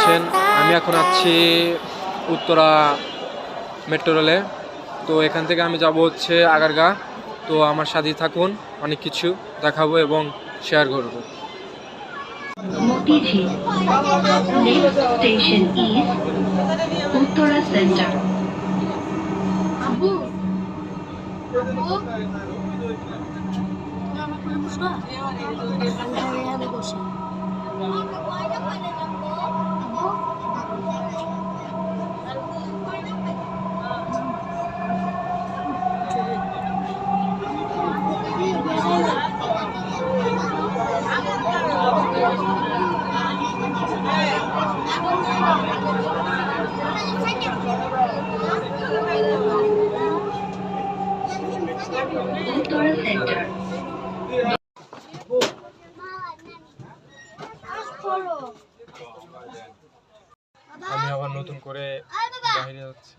পাচ্ছেন আমি এখন আছি উত্তরা মেট্রো রেলে। তো এখান থেকে আমি যাব হচ্ছে আগারগাঁ। তো আমার সাথেই থাকুন, অনেক কিছু দেখাবো এবং শেয়ার করব। Motiji. Next station is Uttara Center. Abu. Abu. Uttara Center. আমি আবার নতুন করে বাইরে যাচ্ছি।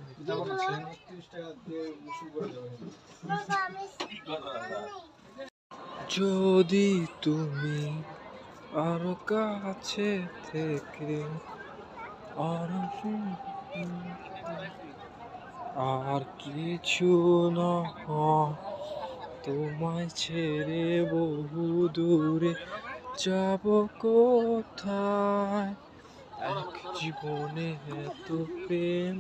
যদি তুমি আরো কাছে থেকে আর কিছু না তোমায় ছেড়ে বহু দূরে যাব কোথায়, এক জীবনে এত প্রেম